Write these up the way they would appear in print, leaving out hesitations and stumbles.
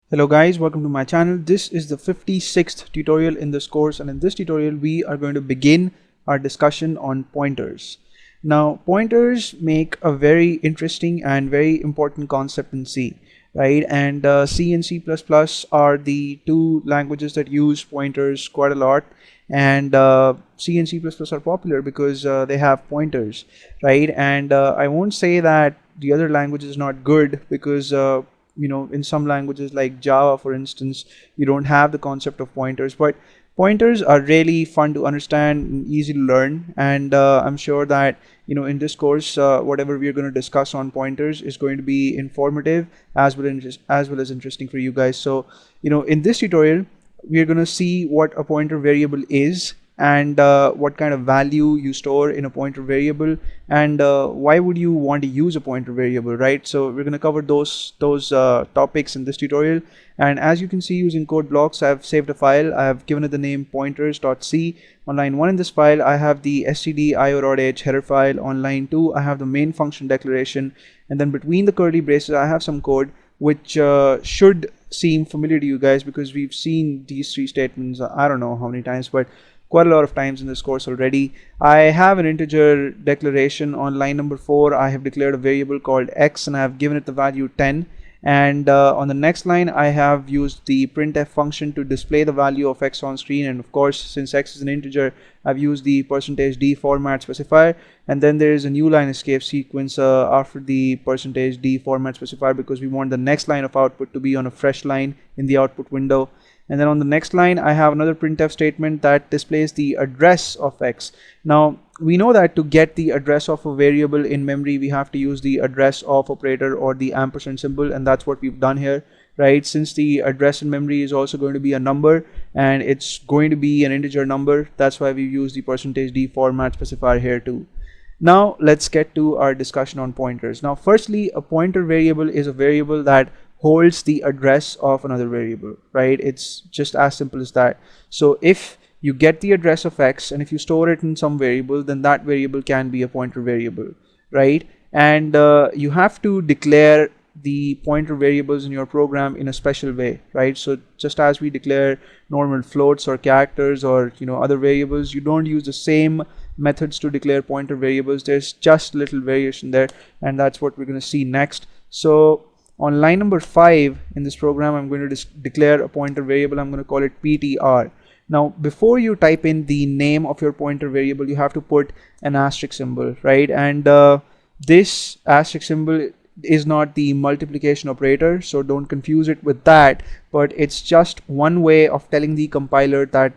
Hello guys, welcome to my channel. This is the 56th tutorial in this course, and in this tutorial we are going to begin our discussion on pointers. Now, pointers make a very interesting and very important concept in C, right? And C and C++ are the two languages that use pointers quite a lot, and C and C++ are popular because they have pointers, right? And I won't say that the other language is not good, because in some languages like Java, for instance, you don't have the concept of pointers, but pointers are really fun to understand and easy to learn. And I'm sure that in this course, whatever we're going to discuss on pointers is going to be informative as well as interesting for you guys. So in this tutorial we're going to see what a pointer variable is, and what kind of value you store in a pointer variable, and why would you want to use a pointer variable, right? So we're going to cover those topics in this tutorial. And as you can see, using code blocks, I've saved a file. I have given it the name pointers.c. On line 1 in this file I have the stdio.h header file. On line 2 I have the main function declaration, and then between the curly braces I have some code which should seem familiar to you guys, because we've seen these three statements I don't know how many times, but quite a lot of times in this course already. I have an integer declaration. On line number 4 I have declared a variable called x, and I have given it the value 10. And on the next line I have used the printf function to display the value of x on screen, and of course, since x is an integer, I've used the %d format specifier. And then there is a new line escape sequence after the %d format specifier, because we want the next line of output to be on a fresh line in the output window. And then on the next line I have another printf statement that displays the address of x. Now we know that to get the address of a variable in memory we have to use the address of operator or the ampersand symbol, and that's what we've done here, right? Since the address in memory is also going to be a number and it's going to be an integer number, that's why we use the %d format specifier here too. Now let's get to our discussion on pointers. Now firstly, a pointer variable is a variable that holds the address of another variable, right? It's just as simple as that. So if you get the address of x and if you store it in some variable, then that variable can be a pointer variable, right? And you have to declare the pointer variables in your program in a special way, right? So just as we declare normal floats or characters or other variables, you don't use the same methods to declare pointer variables. There's just little variation there, and that's what we're going to see next. So on line number 5 in this program, I'm going to declare a pointer variable. I'm going to call it ptr. Now before you type in the name of your pointer variable, you have to put an asterisk symbol, right? And this asterisk symbol is not the multiplication operator, so don't confuse it with that, but it's just one way of telling the compiler that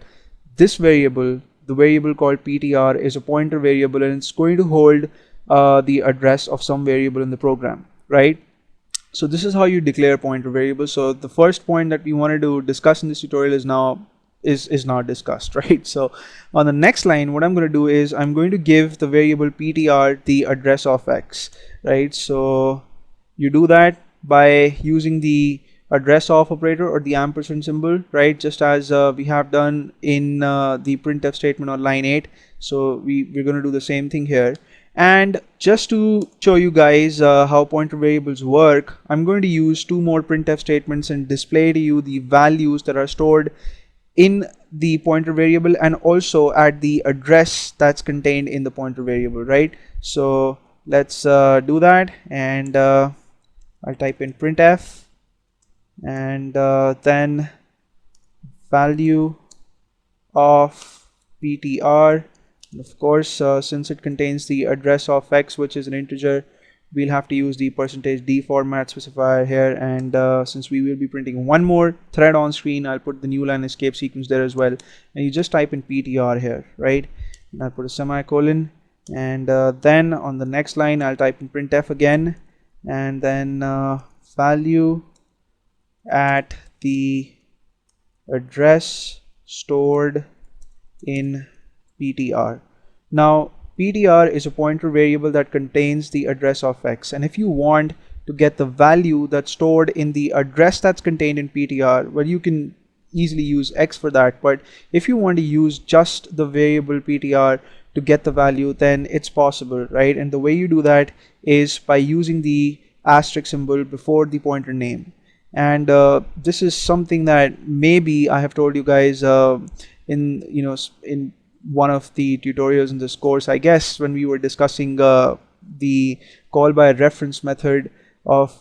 this variable, the variable called ptr, is a pointer variable and it's going to hold the address of some variable in the program, right? So this is how you declare pointer variables. So the first point that we wanted to discuss in this tutorial is now discussed, right? So on the next line, what I'm going to do is I'm going to give the variable ptr the address of x, right? So you do that by using the address of operator or the ampersand symbol, right? Just as we have done in the printf statement on line 8. So we're going to do the same thing here. And just to show you guys how pointer variables work, I'm going to use 2 more printf statements and display to you the values that are stored in the pointer variable and also at the address that's contained in the pointer variable, right? So let's do that, and I'll type in printf and then value of ptr. Of course, since it contains the address of x, which is an integer, we'll have to use the %d format specifier here. And since we will be printing one more thread on screen, I'll put the new line escape sequence there as well. And you just type in ptr here, right? And I'll put a semicolon, and then on the next line I'll type in printf again, and then value at the address stored in ptr. Now ptr is a pointer variable that contains the address of x, and if you want to get the value that's stored in the address that's contained in ptr, well, you can easily use x for that. But if you want to use just the variable ptr to get the value, then it's possible, right? And the way you do that is by using the asterisk symbol before the pointer name. And this is something that maybe I have told you guys in in one of the tutorials in this course, I guess, when we were discussing the call by reference method of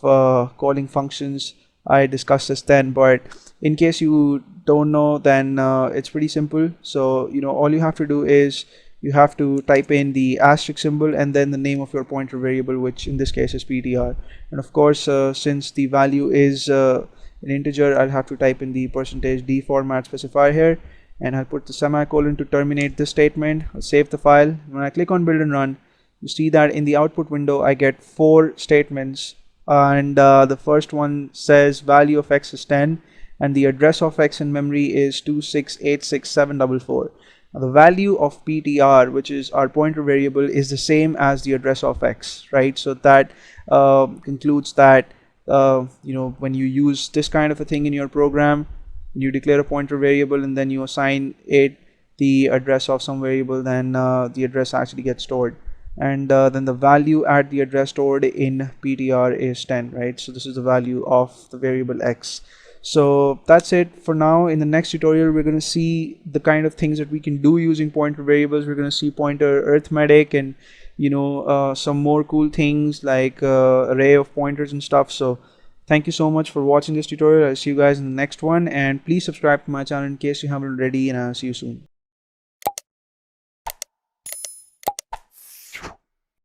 calling functions. I discussed this then, but in case you don't know, then it's pretty simple. So all you have to do is you have to type in the asterisk symbol and then the name of your pointer variable, which in this case is ptr. And of course, since the value is an integer, I'll have to type in the %d format specifier here, and I'll put the semicolon to terminate this statement. I'll save the file. When I click on build and run, you see that in the output window I get 4 statements, and the first one says value of x is 10 and the address of x in memory is 2686744. Now the value of ptr, which is our pointer variable, is the same as the address of x, right? So that concludes that when you use this kind of a thing in your program, you declare a pointer variable and then you assign it the address of some variable, then the address actually gets stored, and then the value at the address stored in ptr is 10, right? So this is the value of the variable x. So that's it for now. In the next tutorial, we're going to see the kind of things that we can do using pointer variables. We're going to see pointer arithmetic and some more cool things like array of pointers and stuff. So thank you so much for watching this tutorial. I'll see you guys in the next one, and please subscribe to my channel in case you haven't already, and I'll see you soon.